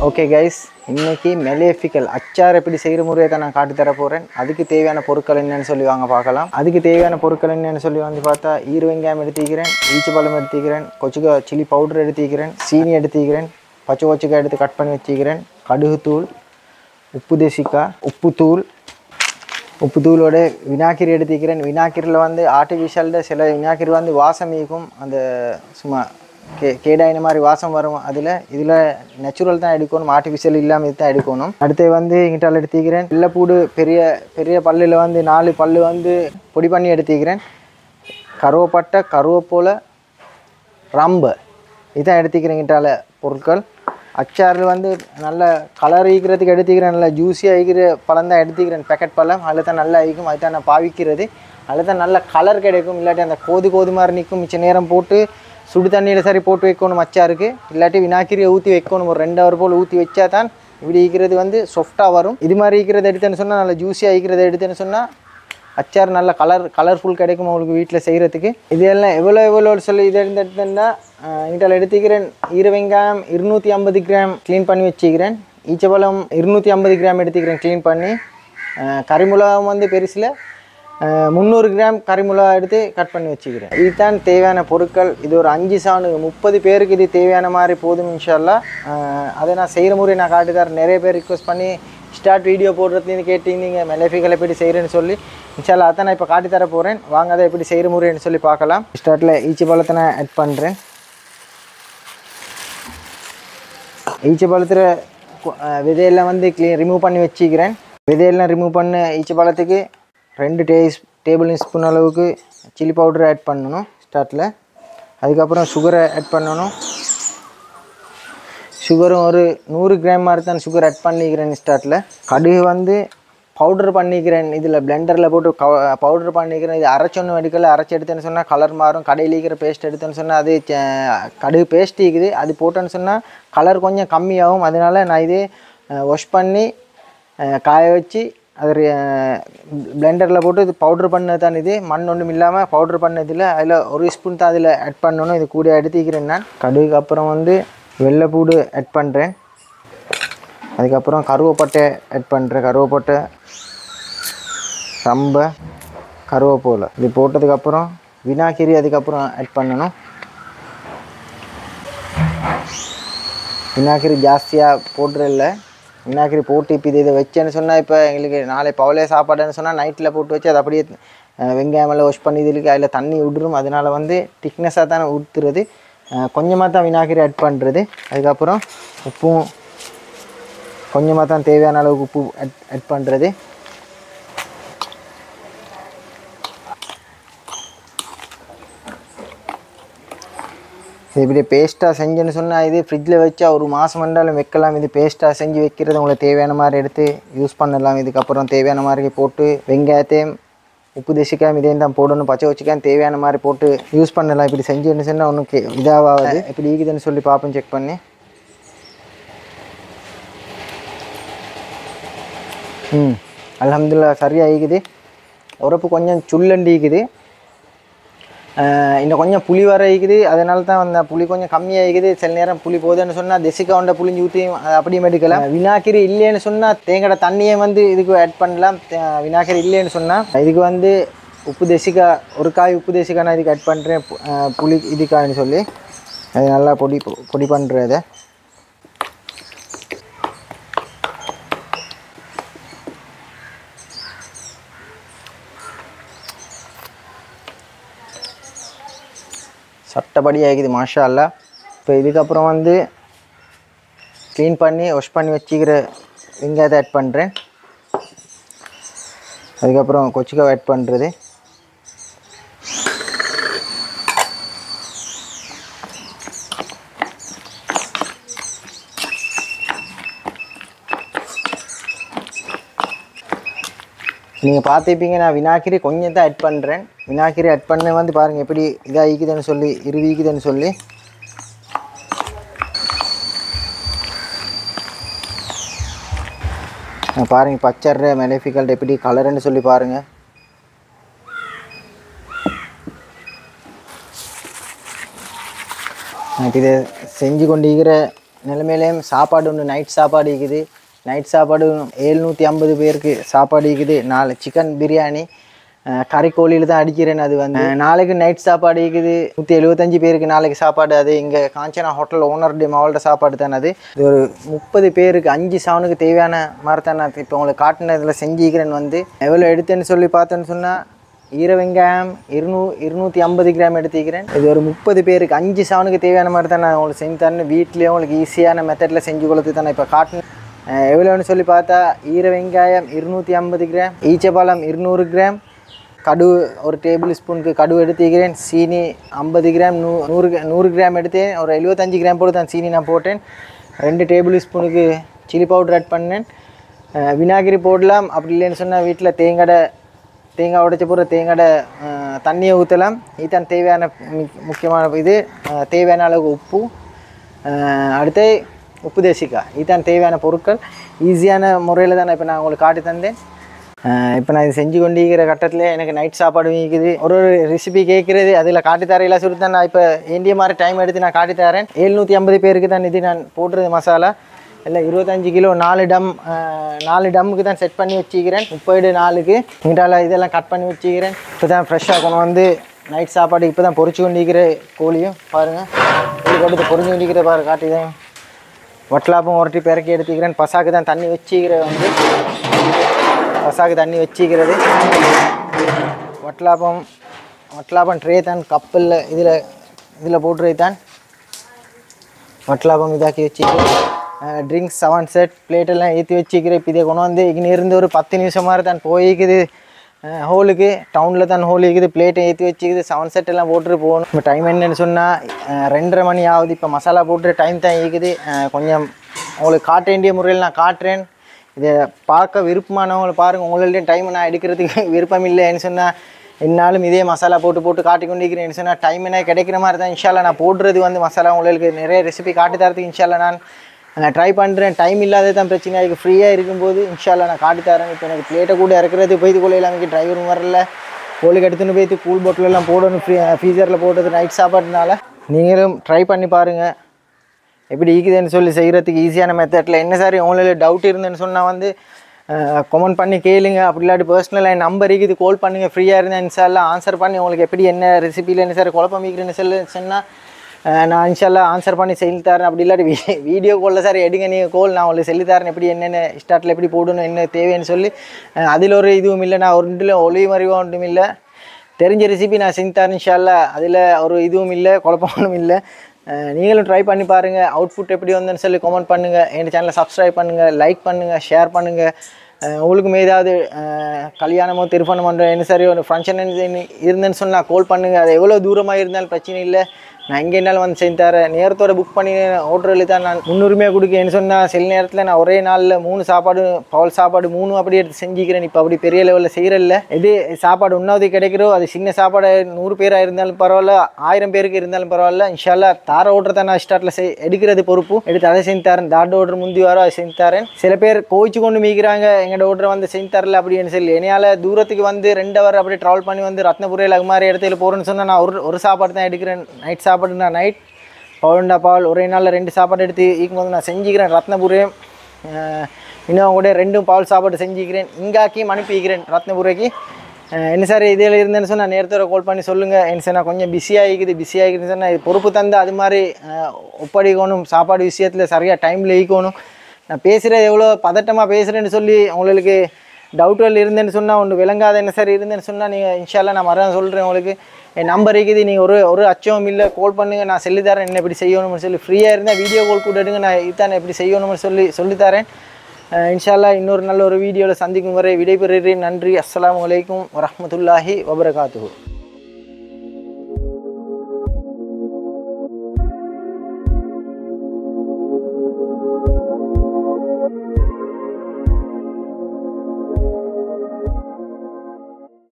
Okay guys, இன்னைக்கு மெலேஃபிக்கல் அச்சார் எப்படி செய்கிற முறையை தான் நான் காட்டி தர போகிறேன். அதுக்கு தேவையான பொருட்கள் என்னென்னு சொல்லி வாங்க பார்க்கலாம். அதுக்கு தேவையான பொருட்கள் என்னென்னு சொல்லி வந்து பார்த்தா, வெங்காயம் எடுத்துக்கிறேன், ஈச்சப்பழம் எடுத்துக்கிறேன், கொச்சுக்கா சில்லி பவுடர் எடுத்துக்கிறேன், சீனி எடுத்துக்கிறேன், பச்சை கொச்சுக்காய் எடுத்து கட் பண்ணி வச்சுக்கிறேன், கடுகு தூள், உப்பு தேசிக்காய், உப்புத்தூளோட வினாக்கிரி எடுத்துக்கிறேன். வினாக்கிரியில் வந்து ஆர்டிஃபிஷியலில் சில வினாக்கிரி வந்து வாசம் இருக்கும், அந்த சும்மா கேடாயின மாதிரி வாசம் வரும். இதில் நேச்சுரல் தான் எடுக்கணும், ஆர்டிஃபிஷியல் இல்லாமல் இது தான் எடுக்கணும். அடுத்து வந்து இங்கிட்டால் எடுத்துக்கிறேன். வெள்ளைப்பூடு பெரிய பெரிய பல்லில் வந்து 4 பல்லு வந்து பொடி பண்ணி எடுத்துக்கிறேன். கருவேப்பட்டை, கருவேப்போலை, ரம்பு இதுதான் எடுத்துக்கிறேன். இங்கிட்டால் பொருட்கள். அச்சாரில் வந்து நல்ல கலர் ஈக்கிறதுக்கு எடுத்துக்கிறேன். நல்லா ஜூஸியாக ஈக்கிற பழம் தான் எடுத்துக்கிறேன், பேக்கெட் பழம். அதில் தான் நல்லா ஈக்கும், அது தான் நான் பாவிக்கிறது. அதில் தான் நல்ல கலர் கிடைக்கும். இல்லாட்டி அந்த கோது மாதிரி நிற்கும். மிச்ச நேரம் போட்டு சுடு தண்ணியில் சரி போட்டு வைக்கணும் அச்சாருக்கு. இல்லாட்டி வினாக்கிரியை ஊற்றி வைக்கணும். ஒரு 2 ஹவர் போல் ஊற்றி வச்சா தான் இப்படி ஈக்கிறது வந்து சாஃப்டாக வரும். இது மாதிரி ஈக்கிறது எடுத்தேன்னு சொன்னால், நல்லா ஜூஸியாக ஈக்கிறத எடுத்தேன்னு சொன்னால் அச்சார் நல்ல கலர்ஃபுல் கிடைக்கும் உங்களுக்கு வீட்டில் செய்கிறதுக்கு. இதெல்லாம் எவ்வளோ சொல்லி இதை எடுத்துன்னா, இதில் எடுத்துக்கிறேன். வெங்காயம் 250 கிராம் க்ளீன் பண்ணி வச்சுக்கிறேன். ஈச்சப்பழம் 250 கிராம் எடுத்துக்கிறேன் க்ளீன் பண்ணி. கறிமிளகாவும் வந்து பெருசில் 300 கிராம் கறிமிளகா எடுத்து கட் பண்ணி வச்சுக்கிறேன். இதுதான் தேவையான பொருட்கள். இது ஒரு 5 சாணுக்கு 30 பேருக்கு இது தேவையான மாதிரி போதும் இன்ஷால்லா. அதை நான் செய்கிற முறை நான் காட்டுதார். நிறைய பேர் ரிக்வஸ்ட் பண்ணி ஸ்டார்ட் வீடியோ போடுறதுலேருந்து கேட்டிருந்தீங்க மெலேஃபிக்கல் எப்படி செய்கிறேன்னு சொல்லி. இன்ஷால்லா அதை நான் இப்போ காட்டி தர போகிறேன். வாங்க அதை எப்படி செய்கிற முறைன்னு சொல்லி பார்க்கலாம். ஸ்டார்ட்டில் ஈச்சப்பழத்தை நான் ஆட் பண்ணுறேன். ஈச்சப்பழத்தில் விதையெல்லாம் வந்து ரிமூவ் பண்ணி வச்சுக்கிறேன். விதையெல்லாம் ரிமூவ் பண்ண ஈச்சப்பழத்துக்கு 2 டேபிள் ஸ்பூன் அளவுக்கு சில்லி பவுடர் ஆட் பண்ணணும் ஸ்டார்ட்டில். அதுக்கப்புறம் சுகரை ஆட் பண்ணணும். சுகரும் ஒரு 100 கிராம் மாதிரி தான் சுகர் ஆட் பண்ணிக்கிறேன் ஸ்டார்ட்டில். கடுகு வந்து பவுடர் பண்ணிக்கிறேன். இதில் பிளெண்டரில் போட்டு பவுடர் பண்ணிக்கிறேன். இது அரைச்சொன்னு எடுக்கல. அரைச்சி எடுத்தேன்னு சொன்னால் கலர் மாறும். கடையில் இருக்கிற பேஸ்ட் எடுத்தேன்னு சொன்னால் அது கடுகு பேஸ்ட் இருக்குது. அது போட்டேன்னு சொன்னால் கலர் கொஞ்சம் கம்மியாகும். அதனால நான் இது வாஷ் பண்ணி காய வச்சு அது பிளெண்டரில் போட்டு இது பவுட்ரு பண்ணது தான். இது மண் ஒன்றும் இல்லாமல் பவுட்ரு பண்ணதில் அதில் 1 ஸ்பூன் தான் அதில் ஆட் பண்ணணும். இது கூட எடுத்துக்கிறேன் நான். கடுகுக்கு அப்புறம் வந்து வெள்ளைப்பூடு ஆட் பண்ணுறேன். அதுக்கப்புறம் கருவேப்பட்டை ஆட் பண்ணுறேன். கருவேப்பட்டை, ரம்பை, கருவேப்போலை இது போட்டதுக்கப்புறம் வினாக்கிரி அதுக்கப்புறம் ஆட் பண்ணணும். வினாக்கிரி ஜாஸ்தியாக போட்டுறதில்லை. வினாக்கிரி போட்டு இப்போ இதை வச்சேன்னு சொன்னால், இப்போ எங்களுக்கு நாளை பவலையே சாப்பாடுன்னு சொன்னால் நைட்டில் போட்டு வச்சு அது அப்படியே வெங்காயமெல்லாம் வாஷ் பண்ணி இதுக்கு அதில் தண்ணி விட்டுரும். அதனால் வந்து திக்னஸாக தான் ஊற்றுறது. கொஞ்சமாக தான் வினாக்கிரி ஆட் பண்ணுறது. அதுக்கப்புறம் உப்பும் கொஞ்சமாக தான் தேவையான அளவுக்கு உப்பு ஆட் பண்ணுறது. இது இப்படி பேஸ்ட்டாக செஞ்சுன்னு சொன்னால் இது ஃப்ரிட்ஜில் வச்சா ஒரு மாதம் வந்தாலும் வைக்கலாம். இது பேஸ்ட்டாக செஞ்சு வைக்கிறது உங்களுக்கு தேவையான மாதிரி எடுத்து யூஸ் பண்ணலாம். இதுக்கப்புறம் தேவையான மாதிரி போட்டு வெங்காயத்தையும் உப்பு தேசிக்காயும் இதையும் தான் போடணும். பச்சை வச்சுக்காயும் தேவையான மாதிரி போட்டு யூஸ் பண்ணலாம். இப்படி செஞ்சுன்னு சொன்னால் ஒன்றும் இதாகாது. இப்படி ஈக்குதுன்னு சொல்லி பார்ப்போம் செக் பண்ணி. அல்ஹம்துலில்லாஹ் சரியாக ஈக்குது. உரப்பு கொஞ்சம் சுள்ளண்டி ஈக்குது. இன்னும் கொஞ்சம் புளி வர ஈக்குது. அதனால தான் அந்த புளி கொஞ்சம் கம்மியாக ஈக்குது. சில நேரம் புளி போதுன்னு சொன்னால் தெசிக்காவுண்ட புளிஞ்சு ஊற்றி அப்படியும் எடுக்கலாம். வினாக்கிரி இல்லைன்னு சொன்னால் தேங்காய் தண்ணியை வந்து இதுக்கு ஆட் பண்ணலாம். வினாக்கிரி இல்லைன்னு சொன்னால் இதுக்கு வந்து உப்பு தேசிக்கா, ஒரு காய் உப்பு தேசிக்கா நான் இதுக்கு ஆட் பண்ணுறேன். புளி இதுக்கான்னு சொல்லி அது நல்லா பொடி பண்ணுறத. சட்டப்படி ஆகிக்குது மாஷா அல்லாஹ். இப்போ இதுக்கப்புறம் வந்து க்ளீன் பண்ணி வாஷ் பண்ணி வச்சுக்கிற வெங்காயத்தை ஆட் பண்ணுறேன். அதுக்கப்புறம் கொச்சிக்காய் ஆட் பண்ணுறது. நீங்கள் பார்த்துப்பீங்க நான் வினாக்கிரி கொஞ்சம் தான் ஆட் பண்ணுறேன். வினாக்கிரி ஆட் பண்ண வந்து பாருங்கள் எப்படி இதாக ஈக்குதுன்னு சொல்லி இருவிக்குதுன்னு சொல்லி. பாருங்கள் பச்சை மெலேஃபிக்கல் எப்படி கலருன்னு சொல்லி பாருங்கள். இப்போ இதை செஞ்சு கொண்டிருக்கிற நிலைமையிலையும் சாப்பாடு ஒன்று நைட் சாப்பாடு இருக்குது. நைட் சாப்பாடு 750 பேருக்கு சாப்பாடு இருக்குது. 4 சிக்கன் பிரியாணி கறிக்கோழியில் தான் அடிக்கிறேன். அது வந்து நாளைக்கு நைட் சாப்பாடு இருக்குது. 175 பேருக்கு நாளைக்கு சாப்பாடு. அது இங்கே காஞ்சனா ஹோட்டல் ஓனருடைய மாவட்ட சாப்பாடு தானே. அது இது ஒரு 30 பேருக்கு 5 சவனுக்கு தேவையான மாதிரி தான் நான் இப்போ உங்களுக்கு காட்டினதில் செஞ்சுக்கிறேன். வந்து எவ்வளோ எடுத்தேன்னு சொல்லி பார்த்தேன்னு சொன்னால் ஈர வெங்காயம் 250 கிராம் எடுத்துக்கிறேன். இது ஒரு 30 பேருக்கு 5 சவனுக்கு தேவையான மாதிரி தான் நான் உங்களுக்கு செஞ்சு தரேன். வீட்லேயே உங்களுக்கு ஈஸியான மெத்தடில் செஞ்சு கொடுத்து தானே இப்போ காட்டினேன். எவ்வளோன்னு சொல்லி பார்த்தா ஈர வெங்காயம் 250 கிராம், ஈச்சப்பழம் 200 கிராம், கடுகு ஒரு டேபிள் ஸ்பூனுக்கு கடுகு எடுத்துக்கிறேன். சீனி 50 கிராம், 100 கிராம் எடுத்தேன். ஒரு 75 கிராம் போட்டு தான் சீனி நான் போட்டேன். 2 டேபிள் ஸ்பூனுக்கு சில்லி பவுடர் ஆட் பண்ணேன். விநாகிரி போடலாம். அப்படி இல்லைன்னு சொன்னால் வீட்டில் தேங்காய் உடைச்ச போகிற தேங்காய் தண்ணியை ஊற்றலாம். இதுதான் தேவையான முக்கியமான இது. தேவையான அளவு உப்பு, அடுத்து உப்பு தேசிக்காய். இதுதான் தேவையான பொருட்கள். ஈஸியான முறையில் தான் இப்போ நான் உங்களுக்கு காட்டி தந்தேன். இப்போ நான் இது செஞ்சு கொண்டிருக்கிற கட்டத்தில் எனக்கு நைட் சாப்பாடு வீக்குது. ஒரு ரெசிபி கேட்குறது அதில் காட்டித்தரையில் சொல்லி தான் நான் இப்போ வேண்டிய மாதிரி டைம் எடுத்து நான் காட்டித்தரேன். 750 பேருக்கு தான் இது நான் போட்டுறது மசாலா. இல்லை 25 கிலோ 4 டம்முக்கு தான் செட் பண்ணி வச்சுக்கிறேன். 34க்கு இங்கிட்டால இதெல்லாம் கட் பண்ணி வச்சுக்கிறேன். இப்போ தான் ஃப்ரெஷ்ஷாக கொண்டு வந்து நைட் சாப்பாடு இப்போ தான் பொரிச்சு கொண்டிருக்கிற கோழியும் பாருங்கள். கோழி போட்டு பொரிஞ்சு கொண்டிருக்கிற பாரு காட்டிதான். வட்டலாப்பும் உரட்டி பிறக்கி எடுத்துக்கிறேன். பசாக்கு தான் தண்ணி வச்சுக்கிற வந்து பசாக்கு தண்ணி வச்சுக்கிறது. வட்டலாப்பம் ட்ரே தான் கப்பலில் இதில் போட்டுறது தான் வட்டலாப்பம் இதாக்கி வச்சுக்கிறேன். ட்ரிங்க்ஸ் 7 செட் பிளேட்டெல்லாம் ஏற்றி வச்சுக்கிறேன். இப்போ இதை கொண்டு வந்து இங்கிருந்து ஒரு 10 நிமிஷம் மாதிரி தான் போய்க்குது. ஹோலுக்கு டவுனில் தான் ஹோல் இருக்குது. பிளேட்டை ஏற்றி வச்சுக்குது. 7 செட் எல்லாம் போட்டுட்டு போகணும். இப்போ டைம் என்னன்னு சொன்னால் 2:30 மணி ஆகுது. இப்போ மசாலா போட்டு டைம் தான் இருக்குது. கொஞ்சம் உங்களுக்கு காட்ட வேண்டிய முறையில் நான் காட்டுறேன். இதை பார்க்க விருப்பமானவங்களை பாருங்கள். உங்கள்கிட்ட டைம் நான் எடுக்கிறதுக்கு விருப்பம் இல்லைன்னு சொன்னால் என்னாலும் இதே மசாலா போட்டு காட்டி கொண்டிருக்கிறேன்னு சொன்னால் டைம் என்ன கிடைக்கிற மாதிரி தான் இன்ஷால்லா நான் போடுறது வந்து மசாலா. உங்களுக்கு நிறைய ரெசிபி காட்டி தரத்துக்கு இன்ஷால்லா நான் ட்ரை பண்ணுறேன். டைம் இல்லாத தான் பிரச்சனை. அதுக்கு ஃப்ரீயாக இருக்கும்போது இன்ஷால்லா நான் காட்டி தரேன். இப்போ எனக்கு பிளேட்டை கூட இறக்குறது போய்த்து கொள்ளையில் அமைக்கு டிரைவரும் வரல. கோழிக்கு எடுத்துன்னு போய்த்து கூல் பாட்டிலெல்லாம் போடணும். ஃப்ரீசரில் போட்டது நைட் சாப்பாடுனால நீங்களும் ட்ரை பண்ணி பாருங்கள் எப்படி ஈக்குதுன்னு சொல்லி செய்கிறதுக்கு ஈஸியான மெத்தடில். என்ன சார் உங்களுக்கு டவுட் இருந்தேன்னு சொன்னால் வந்து கமெண்ட் பண்ணி கேளுங்க. அப்படி இல்லாட்டி பர்சனலாக என் நம்பர் இருக்குது, கால் பண்ணுங்கள். ஃப்ரீயாக இருந்தேன் இன்ஷால்லா ஆன்சர் பண்ணி உங்களுக்கு எப்படி என்ன ரெசிபியில் என்ன சார் குழப்பம் ஈக்குறேன்னு சொன்னால் நான் இன்ஷால்லா ஆன்சர் பண்ணி சொல்லி தரேன். அப்படி இல்லாட்டி வீடியோ காலில் சார் எடுங்க நீங்கள் கோல் நான் உங்களுக்கு சொல்லி தரேன் எப்படி என்னென்ன ஸ்டார்ட்டில் எப்படி போடணும் என்ன தேவைன்னு சொல்லி. அதில் ஒரு இதுவும் இல்லை, நான் ஒரு ஒளிவு மறைவாக ஒன்றும் இல்லை. தெரிஞ்ச ரெசிபி நான் செஞ்சு தரேன் இன்ஷால்லா. அதில் ஒரு இதுவும் இல்லை, குழப்பமும் இல்லை. நீங்களும் ட்ரை பண்ணி பாருங்கள். அவுட்புட் எப்படி வந்தேன்னு சொல்லி கமெண்ட் பண்ணுங்கள். என் சேனலை சப்ஸ்கிரைப் பண்ணுங்கள், லைக் பண்ணுங்கள், ஷேர் பண்ணுங்கள். உங்களுக்கும் ஏதாவது கல்யாணமோ திருமணமோ என்ன சரி ஒரு ஃபங்க்ஷன் இருந்தேன்னு சொன்னால் கால் பண்ணுங்கள். அது எவ்வளோ தூரமாக இருந்தாலும் பிரச்சனை இல்லை. நான் எங்கே என்னாலும் வந்து செஞ்சு தரேன். நேரத்தோட புக் பண்ணி ஹோட்டலில் தான் நான் முன்னுரிமையாக கொடுக்கேன்னு சொன்னால் சில நேரத்தில் நான் ஒரே நாளில் 3 சாப்பாடு பவுல் சாப்பாடு 3 அப்படி எடுத்து செஞ்சுக்கிறேன். இப்போ அப்படி பெரிய லெவலில் செய்கிறதில்ல. எது சாப்பாடு ஒன்றாவது கிடைக்கிறோ அது சின்ன சாப்பாடு 100 பேராக இருந்தாலும் பரவாயில்ல, 1000 பேருக்கு இருந்தாலும் பரவாயில்ல. இன்ஷால்லா தார ஓட்டர் தான் நான் ஸ்டார்ட்டில் எடுக்கிறது பொறுப்பு. எடுத்து அதை செஞ்சு தரேன். தாட் ஓட்டர் முந்தி வாரம் அதை செஞ்சு தரேன். சில பேர் கோவிச்சு கொண்டு மீக்கிறாங்க எங்களோட ஓட்டரை வந்து செஞ்சு தரல அப்படின்னு சொல்லி. என்னையால் தூரத்துக்கு வந்து 2 ஹவர் அப்படி ட்ராவல் பண்ணி வந்து ரத்னபுரியில் அது மாதிரி இடத்துல போகிறேன்னு சொன்னால் நான் ஒரு சாப்பாடு தான் எடுக்கிறேன். நைட் சாப்பாடு நான் நைட் பவுண்டா பால் ஒரே நாளில் 2 சாப்பாடு எடுத்து ஈக்கும்போது நான் செஞ்சுக்கிறேன். ரத்னபுரியும் இன்னும் கூட 2 பால் சாப்பாடு செஞ்சுக்கிறேன். இங்காக்கியும் அனுப்பிக்கிறேன் ரத்னபுரிக்கு. என்ன சார் இதில் இருந்தேன்னு சொன்னால் நேரத்தோட கால் பண்ணி சொல்லுங்கள். என்ன சார் நான் கொஞ்சம் பிஸியாகிக்குதுன்னு சொன்னால் இது பொறுப்பு தந்து அது மாதிரி ஒப்படைக்கணும். சாப்பாடு விஷயத்தில் சரியாக டைமில் ஈக்கணும். நான் பேசுகிறது எவ்வளோ பதட்டமாக பேசுகிறேன்னு சொல்லி உங்களுக்கு டவுட்டுகள் இருந்தேன்னு சொன்னால் ஒன்று விளங்காத என்ன சார் இருந்தேன்னு சொன்னால் நீங்கள் இன்ஷால்லா நான் மறுதான் சொல்கிறேன். உங்களுக்கு என் நம்பர் இருக்குது. நீங்கள் ஒரு அச்சம் இல்லை, கால் பண்ணுங்கள். நான் சொல்லித்தரேன் என்ன எப்படி செய்யணும்னு சொல்லி. ஃப்ரீயாக இருந்தால் வீடியோ கால் கூட எடுங்க. நான் இதுதான் எப்படி செய்யணும்னு சொல்லித்தரேன். இன்ஷால்லா இன்னொரு நல்ல ஒரு வீடியோவில் சந்திக்கும் வரை விடைபெறுகிறேன். நன்றி. அஸ்ஸலாமு அலைக்கும் வரஹ்மத்துல்லாஹி வபரகாத்துஹு.